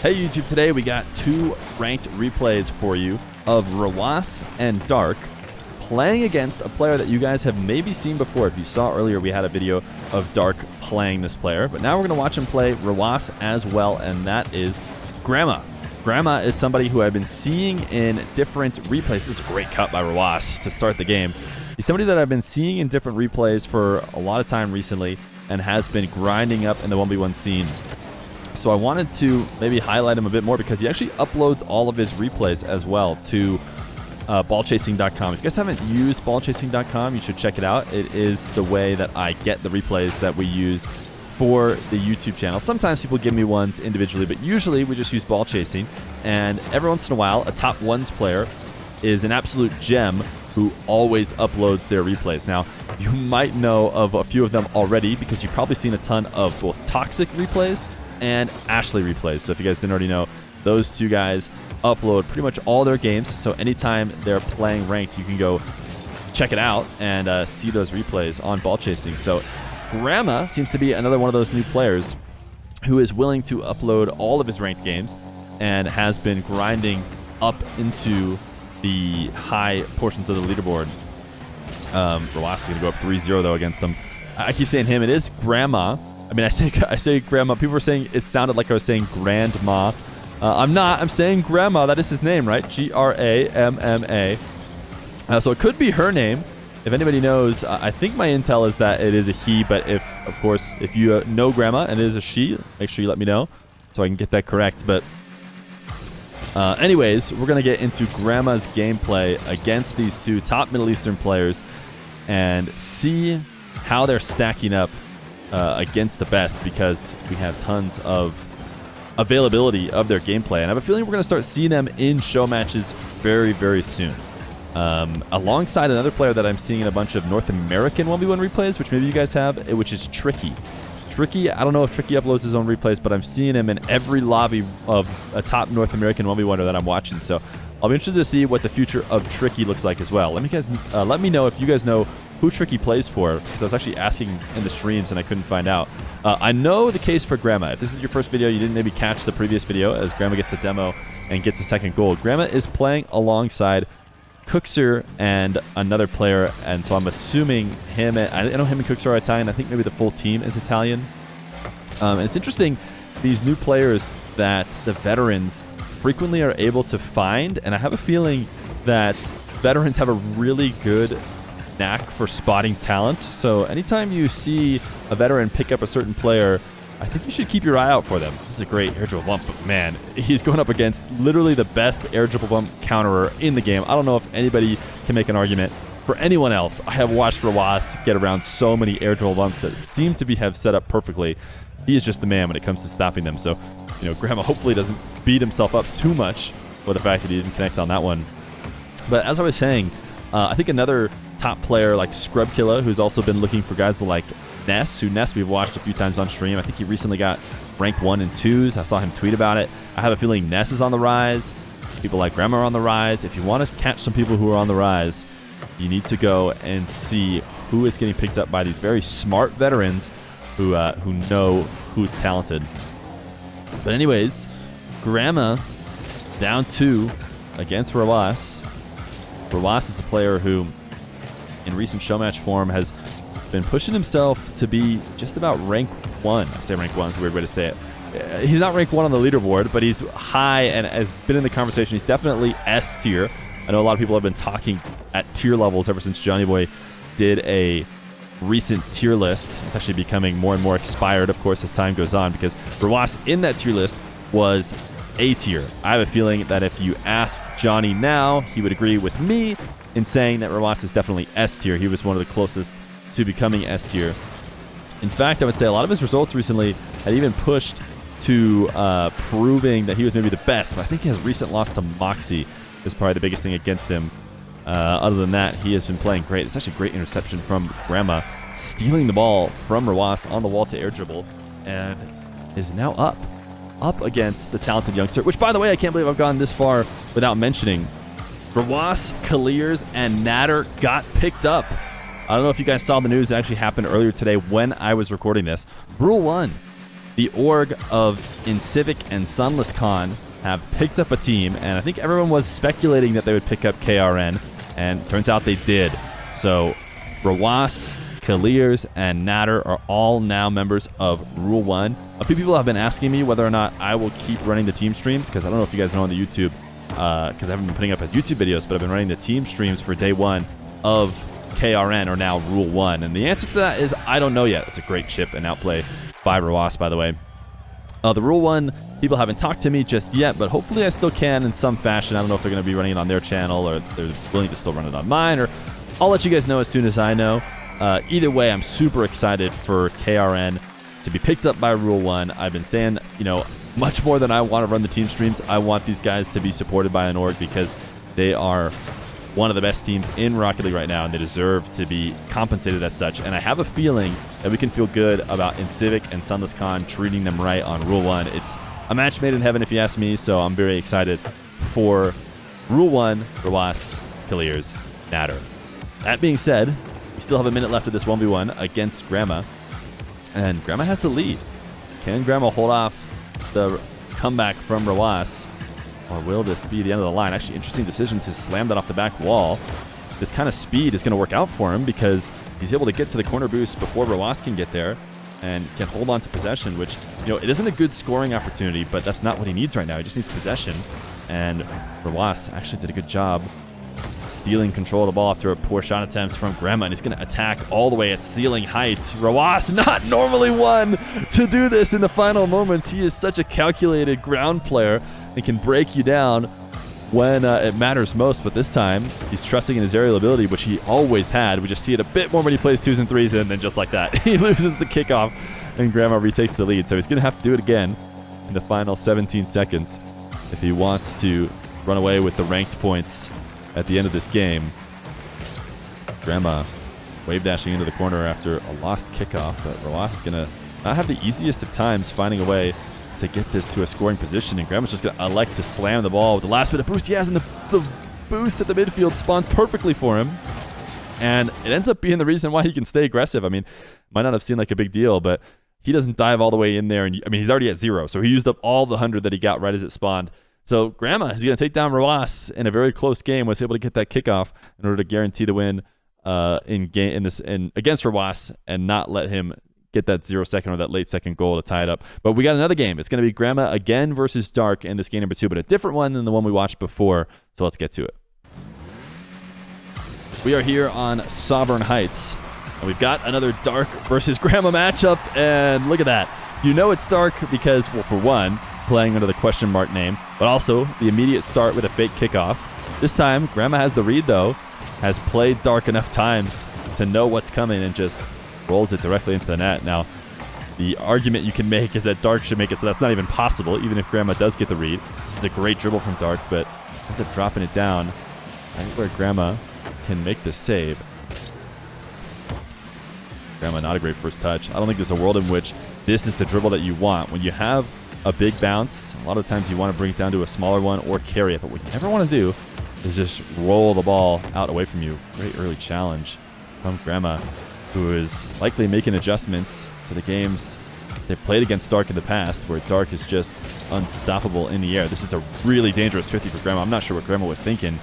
Hey YouTube, today we got two ranked replays for you of Rw9 and Dark playing against a player that you guys have maybe seen before. If you saw earlier, we had a video of Dark playing this player, but now we're going to watch him play Rw9 as well, and that is Rw9. Rw9 is somebody who I've been seeing in different replays. This is a great cut by Rw9 to start the game. He's somebody that I've been seeing in different replays for a lot of time recently and has been grinding up in the 1v1 scene. So I wanted to maybe highlight him a bit more because he actually uploads all of his replays as well to ballchasing.com. If you guys haven't used ballchasing.com, you should check it out. It is the way that I get the replays that we use for the YouTube channel. Sometimes people give me ones individually, but usually we just use ball chasing. And every once in a while, a top ones player is an absolute gem who always uploads their replays. Now, you might know of a few of them already because you've probably seen a ton of both toxic replays and Ashley replays. So if you guys didn't already know, those two guys upload pretty much all their games. So anytime they're playing ranked, you can go check it out and see those replays on ball chasing. So Rw9 seems to be another one of those new players who is willing to upload all of his ranked games and has been grinding up into the high portions of the leaderboard. Rw9 is going to go up 3-0 though against him. I keep saying him. It is Grandma. I mean, I say grandma. People were saying it sounded like I was saying grandma. I'm not. I'm saying grandma. That is his name, right? Gramma. So it could be her name. If anybody knows, I think my intel is that it is a he. But if, of course, if you know grandma and it is a she, make sure you let me know so I can get that correct. But anyways, we're going to get into Grandma's gameplay against these two top Middle Eastern players and see how they're stacking up against the best, because we have tons of availability of their gameplay. And I have a feeling we're going to start seeing them in show matches very, very soon. Alongside another player that I'm seeing in a bunch of North American 1v1 replays, which maybe you guys have, which is Tricky. Tricky, I don't know if Tricky uploads his own replays, but I'm seeing him in every lobby of a top North American 1v1er that I'm watching. So I'll be interested to see what the future of Tricky looks like as well. Let me know if you guys know who Tricky plays for, because I was actually asking in the streams and I couldn't find out. I know the case for Rw9. If this is your first video, you didn't maybe catch the previous video as Rw9 gets the demo and gets a second gold. Rw9 is playing alongside Cookser and another player, and so I'm assuming him, I know him and Cookser are Italian. I think maybe the full team is Italian. And it's interesting, these new players that the veterans frequently are able to find, and I have a feeling that veterans have a really good knack for spotting talent. So anytime you see a veteran pick up a certain player, I think you should keep your eye out for them. This is a great air dribble bump, but man, he's going up against literally the best air dribble bump counterer in the game. I don't know if anybody can make an argument for anyone else. I have watched Rw9 get around so many air dribble bumps that seem to have set up perfectly. He is just the man when it comes to stopping them. So, you know, Rw9 hopefully doesn't beat himself up too much with the fact that he didn't connect on that one. But as I was saying, I think another top player like Scrubkilla, who's also been looking for guys like Ness, who Ness we've watched a few times on stream. I think he recently got rank 1 and 2s. I saw him tweet about it. I have a feeling Ness is on the rise. People like Rw9 are on the rise. If you want to catch some people who are on the rise, you need to go and see who is getting picked up by these very smart veterans who know who's talented. But anyways, Rw9 down 2 against Rw9. Rw9 is a player who, in recent show match form, has been pushing himself to be just about rank 1. I say rank 1 is a weird way to say it. He's not rank 1 on the leaderboard, but he's high and has been in the conversation. He's definitely S tier. I know a lot of people have been talking at tier levels ever since Johnny Boy did a recent tier list. It's actually becoming more and more expired, of course, as time goes on, because Rw9 in that tier list was A tier. I have a feeling that if you ask Johnny now, he would agree with me in saying that Rw9 is definitely S tier. He was one of the closest to becoming S tier. In fact, I would say a lot of his results recently had even pushed to proving that he was maybe the best, but I think his recent loss to Moxie is probably the biggest thing against him. Other than that, he has been playing great. It's actually a great interception from Rw9, stealing the ball from Rw9 on the wall to air dribble, and is now up against the talented youngster, which, by the way, I can't believe I've gone this far without mentioning. Rw9, Kaliers, and Natter got picked up. I don't know if you guys saw the news. It actually happened earlier today when I was recording this. Rule 1 the org of Incivic and Sunless Khan have picked up a team, and I think everyone was speculating that they would pick up KRN, and turns out they did. So Rawas, Kaliers, and Natter are all now members of Rw9. A few people have been asking me whether or not I will keep running the team streams, because I don't know if you guys know on the YouTube, because I haven't been putting up as YouTube videos, but I've been running the team streams for day one of KRN, or now Rw9. And the answer to that is I don't know yet. It's a great chip and outplay by Rawas, by the way. The Rw9 people haven't talked to me just yet, but hopefully I still can in some fashion. I don't know if they're going to be running it on their channel or they're willing to still run it on mine, or I'll let you guys know as soon as I know. Either way, I'm super excited for KRN to be picked up by Rw9. I've been saying, you know, much more than I want to run the team streams, I want these guys to be supported by an org because they are one of the best teams in Rocket League right now, and they deserve to be compensated as such. And I have a feeling that we can feel good about Incivic and Sunless Khan treating them right on Rw9. It's a match made in heaven, if you ask me, so I'm very excited for Rw9, Rawas, Kaliers, Natter. That being said, we still have a minute left of this 1v1 against Grandma, and Grandma has the lead. Can Grandma hold off the comeback from Rawas, or will this be the end of the line? Actually, interesting decision to slam that off the back wall. This kind of speed is going to work out for him because he's able to get to the corner boost before Rawas can get there and can hold on to possession, which, you know, it isn't a good scoring opportunity, but that's not what he needs right now. He just needs possession, and Rawas actually did a good job stealing control of the ball after a poor shot attempt from Grandma, and he's going to attack all the way at ceiling heights. Rawas, not normally one to do this in the final moments. He is such a calculated ground player and can break you down when it matters most, but this time he's trusting in his aerial ability, which he always had. We just see it a bit more when he plays 2s and 3s, and then just like that, he loses the kickoff, and Grandma retakes the lead. So he's going to have to do it again in the final 17 seconds if he wants to run away with the ranked points at the end of this game. Grandma wave dashing into the corner after a lost kickoff, but Rawas is going to not have the easiest of times finding a way to get this to a scoring position, and Grandma's just going to elect to slam the ball with the last bit of boost he has, and the boost at the midfield spawns perfectly for him, and it ends up being the reason why he can stay aggressive. I mean, might not have seemed like a big deal, but he doesn't dive all the way in there, and I mean, he's already at 0, so he used up all the 100 that he got right as it spawned. So Grandma is going to take down Rawas in a very close game, was able to get that kickoff in order to guarantee the win against Rawas and not let him get that 0-second or that late second goal to tie it up. But we got another game. It's going to be Grandma again versus Dark in this game number 2, but a different one than the one we watched before. So let's get to it. We are here on Sovereign Heights, and we've got another Dark versus Grandma matchup, and look at that. You know it's Dark because, well, for one, playing under the question mark name, but also the immediate start with a fake kickoff. This time, Grandma has the read, though, has played Dark enough times to know what's coming and just rolls it directly into the net. Now, the argument you can make is that Dark should make it so that's not even possible, even if Grandma does get the read. This is a great dribble from Dark, but ends up dropping it down right where Grandma can make the save. Grandma, not a great first touch. I don't think there's a world in which this is the dribble that you want. When you have a big bounce, a lot of times you want to bring it down to a smaller one or carry it, but what you never want to do is just roll the ball out away from you. Great early challenge from Grandma, who is likely making adjustments to the games they've played against Dark in the past, where Dark is just unstoppable in the air. This is a really dangerous 50 for Grandma. I'm not sure what Grandma was thinking,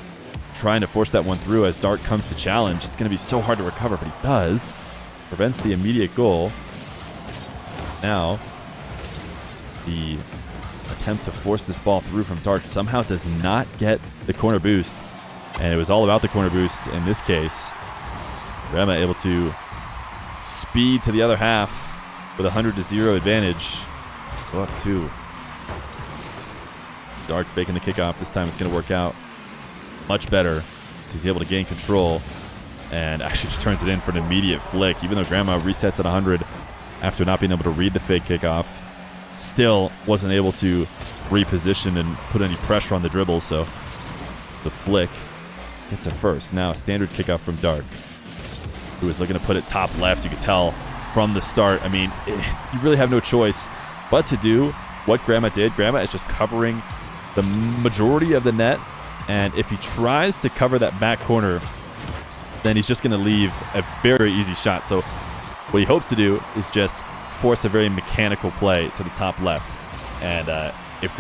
trying to force that one through as Dark comes to challenge. It's going to be so hard to recover, but he does. Prevents the immediate goal. Now, the attempt to force this ball through from Dark somehow does not get the corner boost, and it was all about the corner boost in this case. Grandma able to speed to the other half with a 100-0 advantage. Go up 2. Dark faking the kickoff. This time it's going to work out much better. He's able to gain control and actually just turns it in for an immediate flick, even though Grandma resets at 100 after not being able to read the fake kickoff. Still wasn't able to reposition and put any pressure on the dribble, so the flick gets a first. Now, standard kickoff from Dark, who is looking to put it top left. You could tell from the start. I mean, you really have no choice but to do what Grandma did. Grandma is just covering the majority of the net, and if he tries to cover that back corner, then he's just going to leave a very, very easy shot. So what he hopes to do is just force a very mechanical play to the top left. And if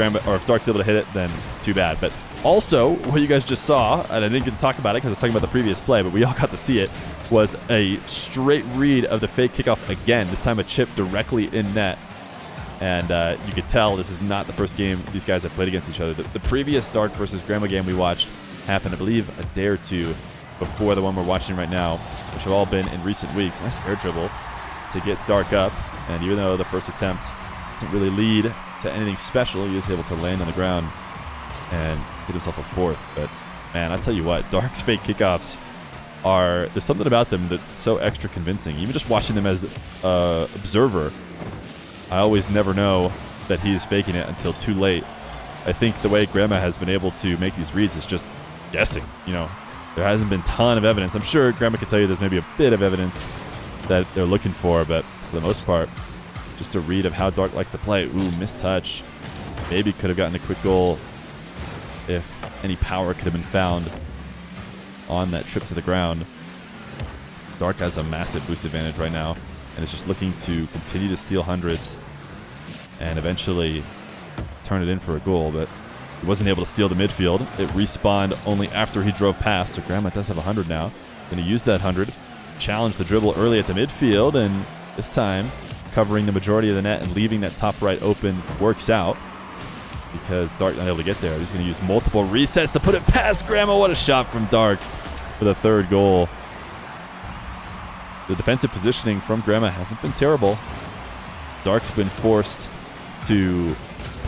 Dark's able to hit it, then too bad. But also, what you guys just saw, and I didn't get to talk about it because I was talking about the previous play, but we all got to see it, was a straight read of the fake kickoff again, this time a chip directly in net. And you could tell this is not the first game these guys have played against each other. The previous Dark versus Grandma game we watched happened, I believe, a day or two before the one we're watching right now, which have all been in recent weeks. Nice air dribble to get Dark up. And even though the first attempt doesn't really lead to anything special, he is able to land on the ground and hit himself a fourth. But, man, I tell you what, Dark's fake kickoffs there's something about them that's so extra convincing. Even just watching them as an observer, I always never know that he is faking it until too late. I think the way Grandma has been able to make these reads is just guessing. You know, there hasn't been a ton of evidence. I'm sure Grandma could tell you there's maybe a bit of evidence that they're looking for, but for the most part, just a read of how Dark likes to play. Ooh, missed touch. Maybe could have gotten a quick goal if any power could have been found on that trip to the ground. Dark has a massive boost advantage right now, and is just looking to continue to steal hundreds and eventually turn it in for a goal, but he wasn't able to steal the midfield. It respawned only after he drove past, so Grandma does have 100 now. Going to use that 100, challenge the dribble early at the midfield, and this time covering the majority of the net and leaving that top right open works out because Dark not able to get there. He's going to use multiple resets to put it past Grandma. What a shot from Dark for the third goal. The defensive positioning from Grandma hasn't been terrible. Dark's been forced to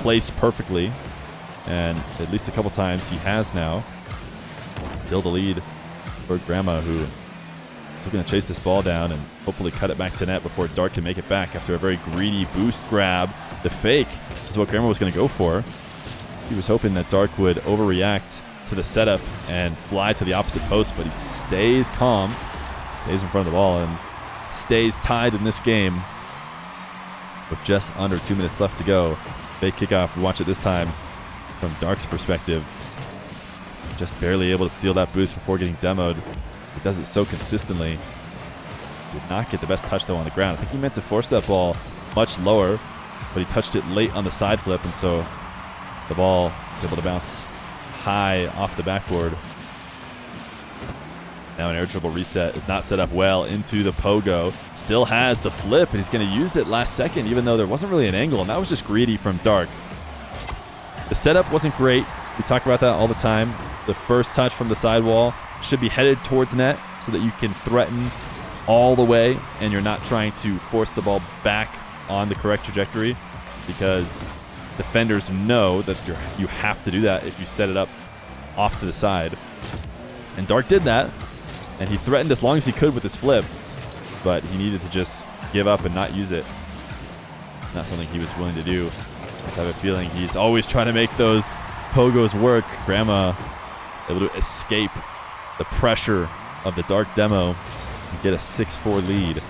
place perfectly, and at least a couple times he has now. Still the lead for Grandma, who is looking to chase this ball down and hopefully cut it back to net before Dark can make it back after a very greedy boost grab. The fake is what Grandma was going to go for. He was hoping that Dark would overreact to the setup and fly to the opposite post, but he stays calm, stays in front of the ball, and stays tied in this game with just under 2 minutes left to go. Fake kickoff. We watch it this time from Dark's perspective. Just barely able to steal that boost before getting demoed. He does it so consistently. Did not get the best touch, though, on the ground. I think he meant to force that ball much lower, but he touched it late on the side flip, and so the ball is able to bounce high off the backboard. Now an air dribble reset is not set up well into the pogo. Still has the flip, and he's going to use it last second, even though there wasn't really an angle, and that was just greedy from Dark. The setup wasn't great. We talk about that all the time. The first touch from the sidewall should be headed towards net so that you can threaten all the way, and you're not trying to force the ball back on the correct trajectory, because defenders know that you have to do that if you set it up off to the side. And Dark did that, and he threatened as long as he could with his flip, but he needed to just give up and not use it. It's not something he was willing to do. I just have a feeling he's always trying to make those pogos work. Grandma able to escape the pressure of the Dark demo and get a 6-4 lead.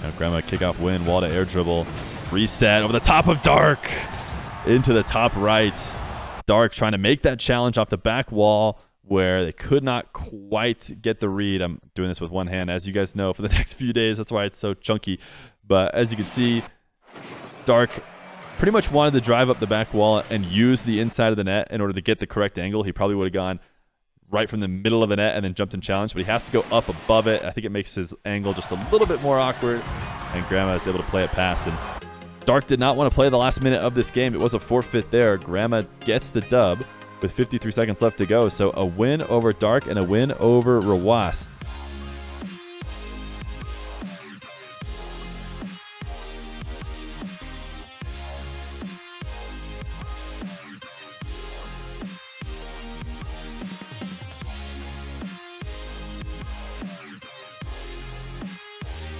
Now Grandma kickoff win, wall to air dribble, reset over the top of Dark into the top right. Dark trying to make that challenge off the back wall where they could not quite get the read. I'm doing this with one hand, as you guys know, for the next few days. That's why it's so chunky. But as you can see, Dark pretty much wanted to drive up the back wall and use the inside of the net in order to get the correct angle. He probably would have gone right from the middle of the net and then jumped and challenged, but he has to go up above it. I think it makes his angle just a little bit more awkward, and Grandma is able to play it past. And Dark did not want to play the last minute of this game. It was a forfeit there. Grandma gets the dub with 53 seconds left to go. So a win over Dark and a win over Rw9.